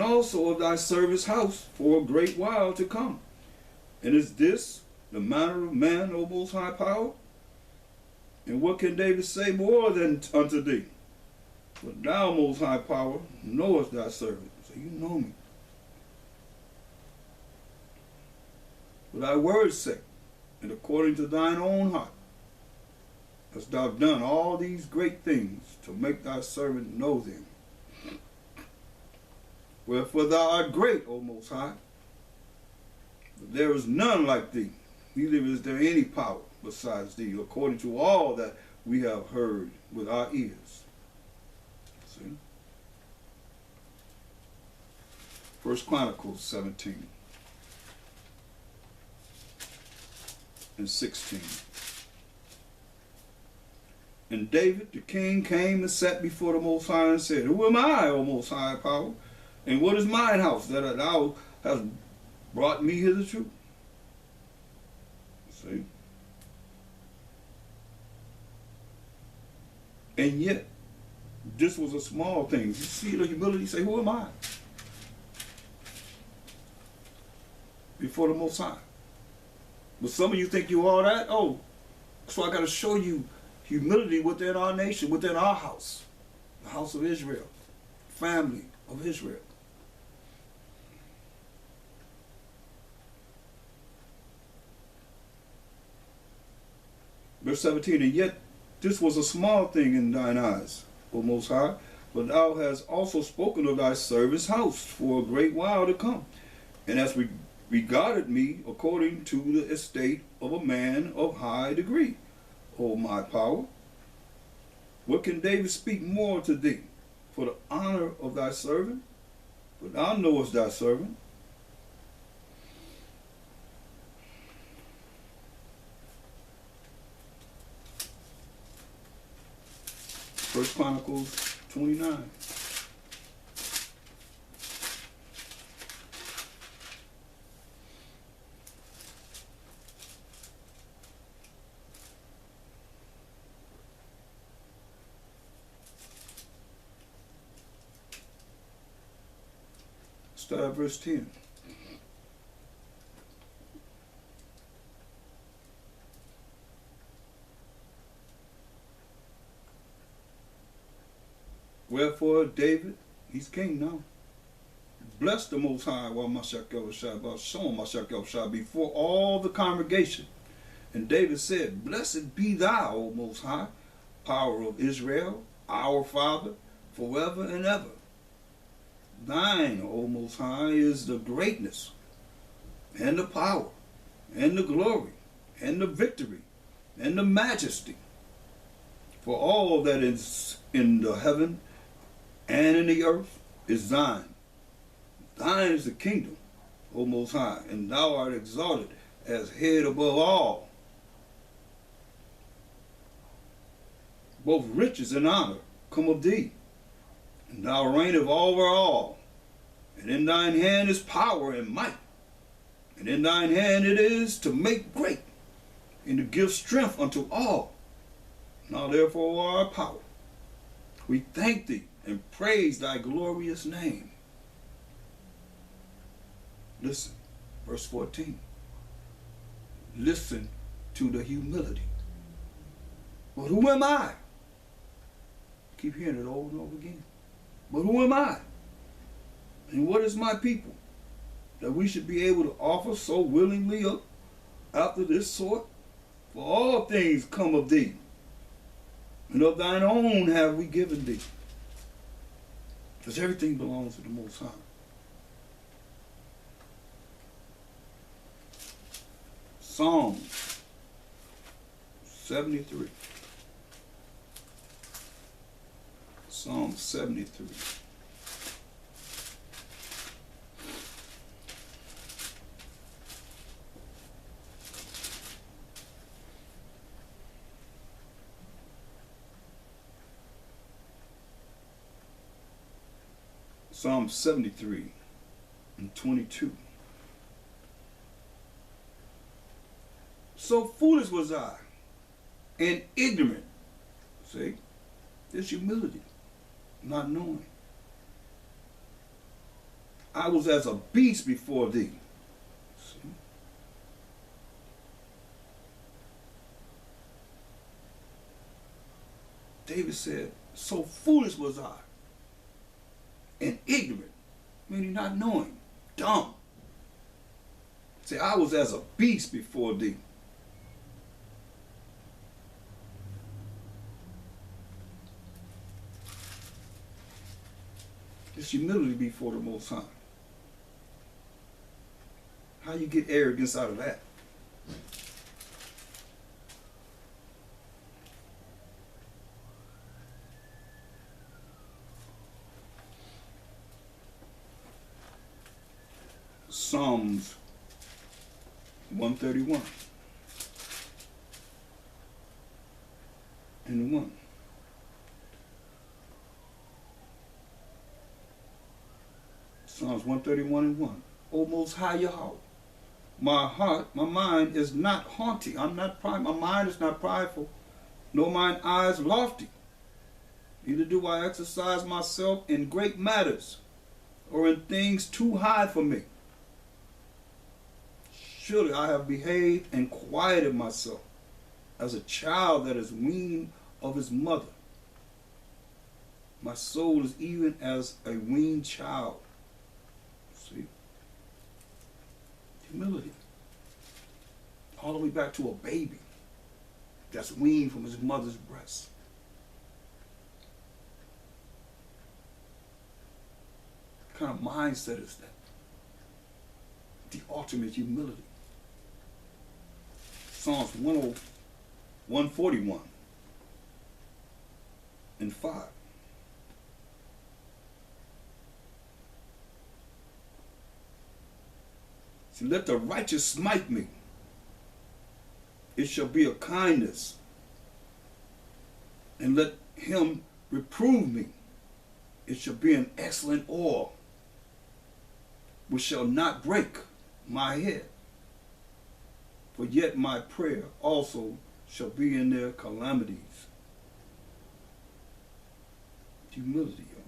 also of thy servant's house for a great while to come. And is this the manner of man, O most high power? And what can David say more than unto thee? But thou, most high power, knowest thy servant. So you know me. For thy word's sake, and according to thine own heart, hast thou done all these great things to make thy servant know them. Wherefore thou art great, O Most High. But there is none like thee, neither is there any power besides thee, according to all that we have heard with our ears. See? 1 Chronicles 17 and 16. And David the king came and sat before the Most High and said, Who am I, O Most High power? And what is mine house that thou hast brought me hitherto? See? And yet, this was a small thing. You see the humility, say, Who am I? Before the Most High. But some of you think you all that? Oh, so I got to show you humility within our nation, within our house. The house of Israel. Family of Israel. Verse 17, and yet this was a small thing in thine eyes, O Most High, but thou hast also spoken of thy servant's house for a great while to come, and hast regarded me according to the estate of a man of high degree, O my power. What can David speak more to thee for the honor of thy servant? For thou knowest thy servant. First Chronicles 29. Start at verse 10. Wherefore David, he's king now, blessed the Most High before all the congregation. And David said, Blessed be thou, O Most High, power of Israel, our Father, forever and ever. Thine, O Most High, is the greatness, and the power, and the glory, and the victory, and the majesty. For all that is in the heaven and in the earth is thine. Thine is the kingdom, O Most High, and thou art exalted as head above all. Both riches and honor come of thee, and thou reignest over all. And in thine hand is power and might, and in thine hand it is to make great, and to give strength unto all. Now therefore our power, we thank thee and praise thy glorious name. Listen, verse 14. Listen to the humility. But who am I? Keep hearing it over and over again. But who am I? And what is my people that we should be able to offer so willingly up after this sort? For all things come of thee, and of thine own have we given thee. Because everything belongs to the Most High. Psalm 73. Psalm 73. Psalm 73 and 22. So foolish was I, and ignorant. See, there's humility, not knowing. was as a beast before thee. See? David said, so foolish was I, and ignorant, meaning not knowing, dumb. Say, I was as a beast before thee. It's humility before the Most High. How you get arrogance out of that? Psalms 131 and 1. Psalms 131 and 1. O Most High Yahweh, my heart, my mind is not haughty. I'm not pride. My mind is not prideful, nor mine eyes lofty. Neither do I exercise myself in great matters, or in things too high for me. Surely I have behaved and quieted myself as a child that is weaned of his mother. My soul is even as a weaned child. See? Humility. All the way back to a baby that's weaned from his mother's breast. What kind of mindset is that? The ultimate humility. Psalms 141 and 5. See, let the righteous smite me. It shall be a kindness. And let him reprove me. It shall be an excellent oil, which shall not break my head. For yet my prayer also shall be in their calamities. Humility, y'all.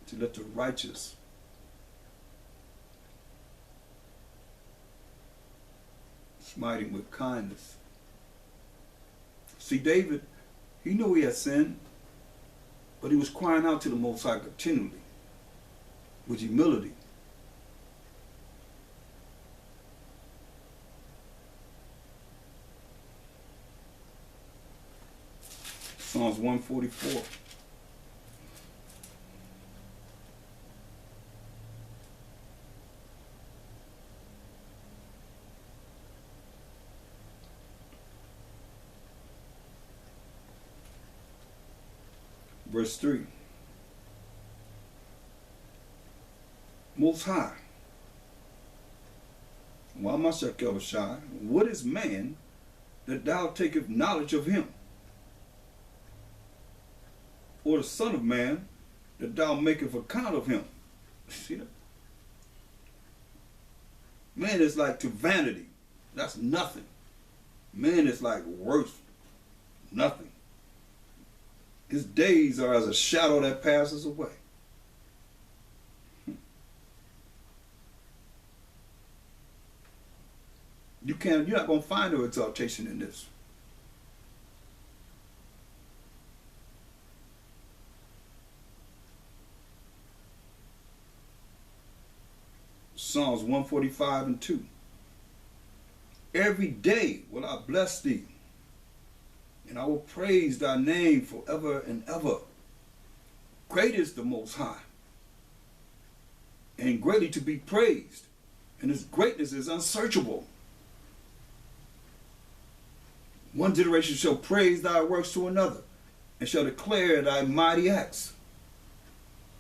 To let the righteous smite him with kindness. See, David, he knew he had sinned, but he was crying out to the Most High continually with humility. Psalms 144. Verse 3. Most High, what is man that thou takest knowledge of him? Or the son of man that thou makest account of him? See that? Man is like to vanity. That's nothing. Man is like worth nothing. His days are as a shadow that passes away. You're not going to find no exaltation in this. Psalms 145 and 2. Every day will I bless thee, and I will praise thy name forever and ever. Great is the Most High, and greatly to be praised, and his greatness is unsearchable. One generation shall praise thy works to another, and shall declare thy mighty acts.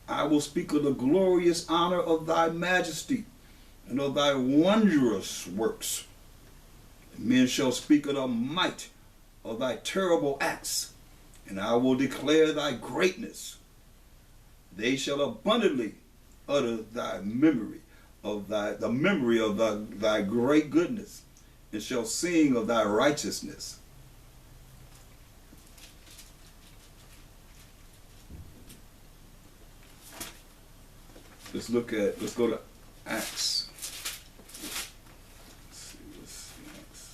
I will speak of the glorious honor of thy majesty, and of thy wondrous works. And men shall speak of the might of thy terrible acts, and I will declare thy greatness. They shall abundantly utter thy memory of the memory of thy great goodness, and shall sing of thy righteousness. Let's go to Acts. Let's see what's next.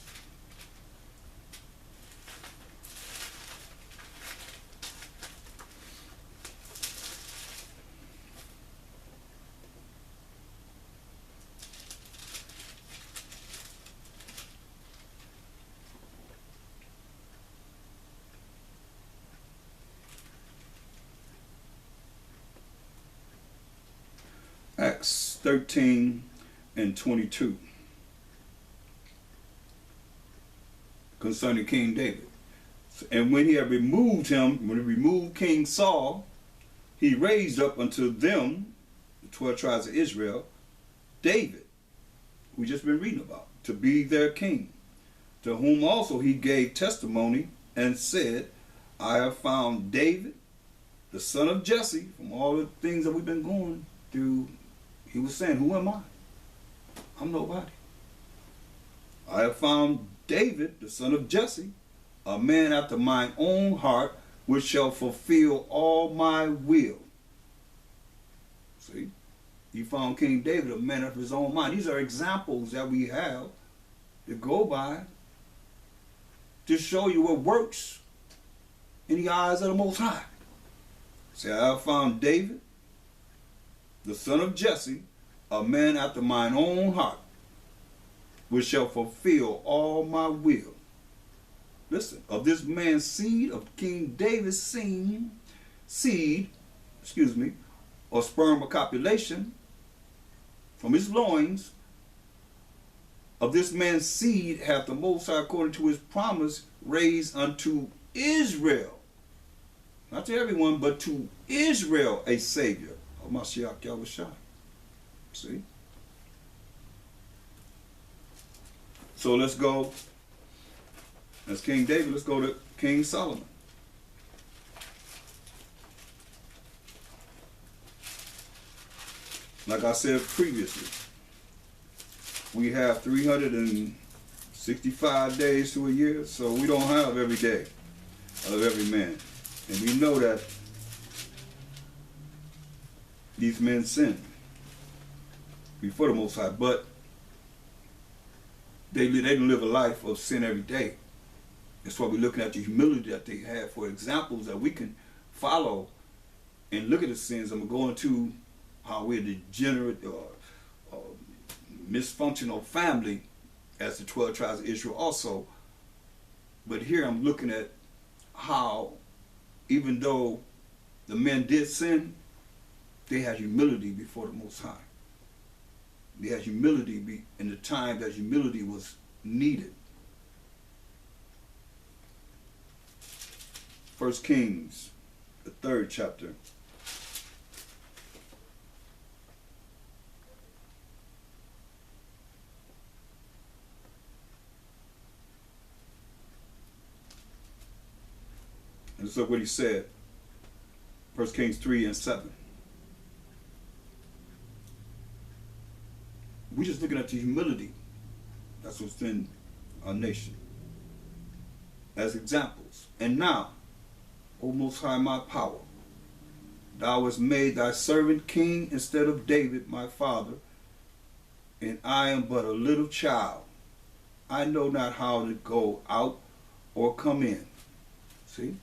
Acts 13 and 22 concerning King David. And when he had removed him, when he removed King Saul, he raised up unto them, the 12 tribes of Israel, David, who we just been reading about, to be their king, to whom also he gave testimony and said, I have found David, the son of Jesse. From all the things that we've been going through, he was saying, who am I? I'm nobody. I have found David, the son of Jesse, a man after mine own heart, which shall fulfill all my will. See? He found King David, a man after his own mind. These are examples that we have to go by to show you what works in the eyes of the Most High. See, I have found David, the son of Jesse, a man after mine own heart, which shall fulfill all my will. Listen, of this man's seed, of King David's seed, or sperm of copulation, from his loins, of this man's seed hath the Most High, according to his promise, raised unto Israel, not to everyone, but to Israel, a Savior, of Mashiach Yahushua. See? So let's go, as King David, let's go to King Solomon. Like I said previously, we have 365 days to a year, so we don't have every day of every man. And we know that these men sin before the Most High, but they didn't live a life of sin every day. That's why we're looking at the humility that they had for examples that we can follow and look at the sins. I'm going to how we're degenerate or misfunctional family as the 12 tribes of Israel also. But here I'm looking at how even though the men did sin, they had humility before the Most High. They had humility in the time that humility was needed. 1 Kings, the 3rd chapter. And this is what he said. 1 Kings 3 and 7. We're just looking at the humility that's within our nation as examples. And now, O Most High, my power, thou hast made thy servant king instead of David, my father, and I am but a little child. I know not how to go out or come in. See?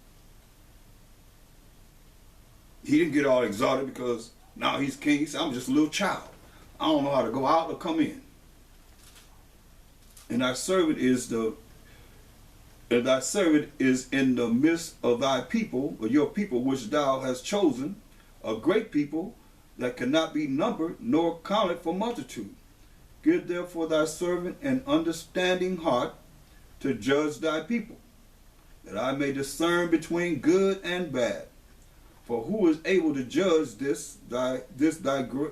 He didn't get all exalted because now he's king. He said, I'm just a little child. I don't know how to go out or come in. And thy servant is in the midst of thy people, or your people, which thou hast chosen, a great people that cannot be numbered nor counted for multitude. Give therefore thy servant an understanding heart to judge thy people, that I may discern between good and bad. For who is able to judge this thy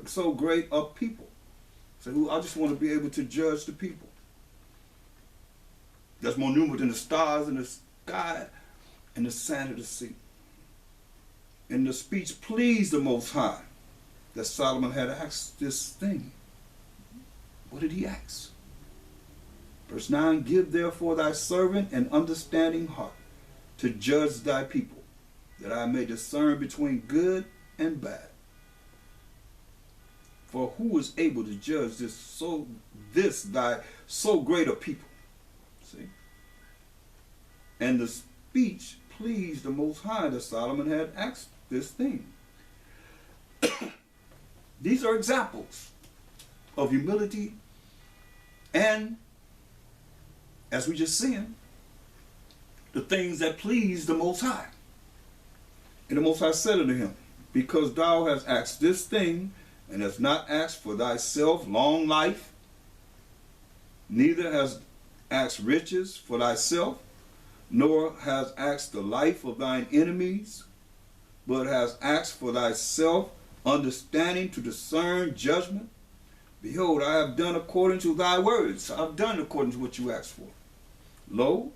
so great a people? So I just want to be able to judge the people. That's more numerous than the stars in the sky and the sand of the sea. And the speech pleased the Most High that Solomon had asked this thing. What did he ask? Verse 9, give therefore thy servant an understanding heart to judge thy people, that I may discern between good and bad. For who is able to judge this thy so great a people? See? And the speech pleased the Most High that Solomon had asked this thing. These are examples of humility and, as we just seen, the things that please the Most High. And the Most High said unto him, because thou hast asked this thing, and hast not asked for thyself long life, neither hast asked riches for thyself, nor hast asked the life of thine enemies, but hast asked for thyself understanding to discern judgment. Behold, I have done according to thy words. I have done according to what you asked for. Lo,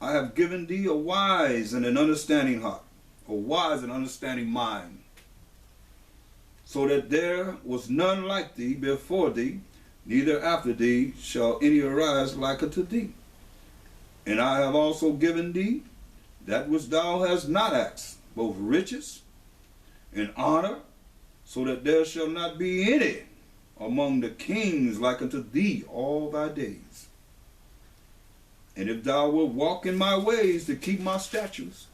I have given thee a wise and an understanding heart, a wise and understanding mind, so that there was none like thee before thee, neither after thee shall any arise like unto thee. And I have also given thee that which thou hast not asked, both riches and honor, so that there shall not be any among the kings like unto thee all thy days. And if thou wilt walk in my ways to keep my statutes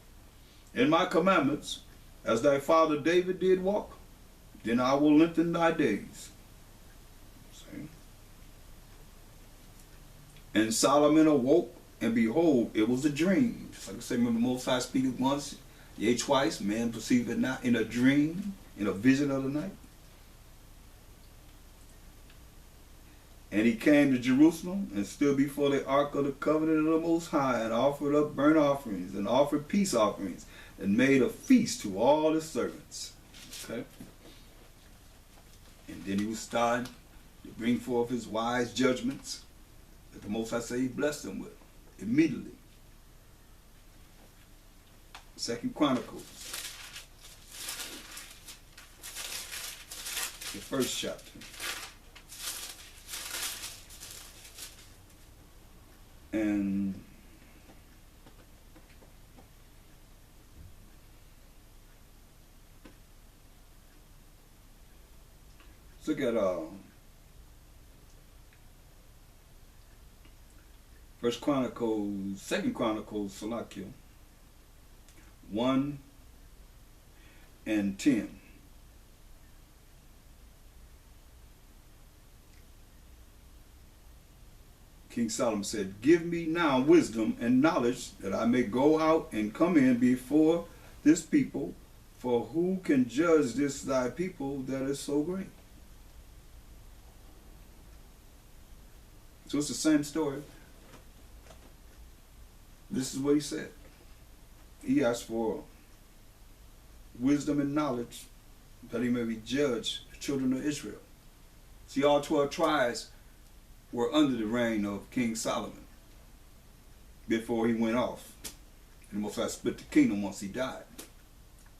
and my commandments, as thy father David did walk, then I will lengthen thy days. See? And Solomon awoke, and behold, it was a dream. Just like I say, remember Most High speaketh once, yea twice, man perceived it not, in a dream, in a vision of the night. And he came to Jerusalem and stood before the ark of the covenant of the Most High, and offered up burnt offerings and offered peace offerings, and made a feast to all his servants. Okay? And then he was starting to bring forth his wise judgments that the Most High say he blessed them with immediately. 2 Chronicles, the first chapter. And let's look at First Chronicles, Second Chronicles, Salakia, 1 and 10. King Solomon said, give me now wisdom and knowledge, that I may go out and come in before this people, for who can judge this thy people that is so great? So it's the same story. This is what he said. He asked for wisdom and knowledge, that he may judge the children of Israel. See, all 12 tribes were under the reign of King Solomon before he went off. And the Most High split the kingdom once he died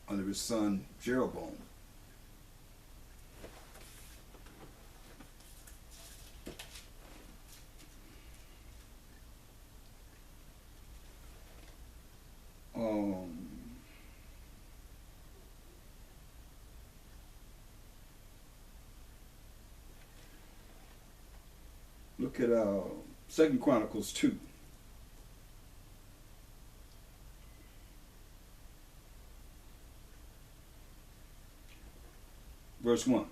under his son Jeroboam. Look at 2 Chronicles 2. Verse 1.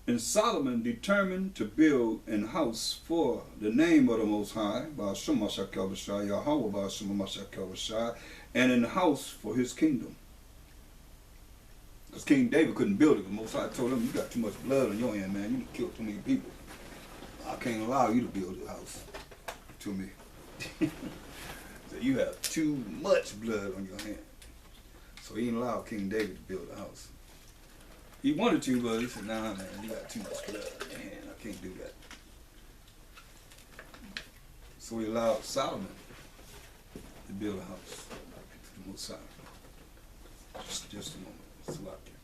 And Solomon determined to build an house for the name of the Most High, and an house for his kingdom. Because King David couldn't build it. The Most High told him, you got too much blood on your hand, man. You killed too many people. I can't allow you to build a house to me. So you have too much blood on your hand. So he didn't allow King David to build a house. He wanted to, but he said, nah, man, you got too much blood on your hand. I can't do that. So he allowed Solomon to build a house to the Most High. Just a moment. It's a lot there.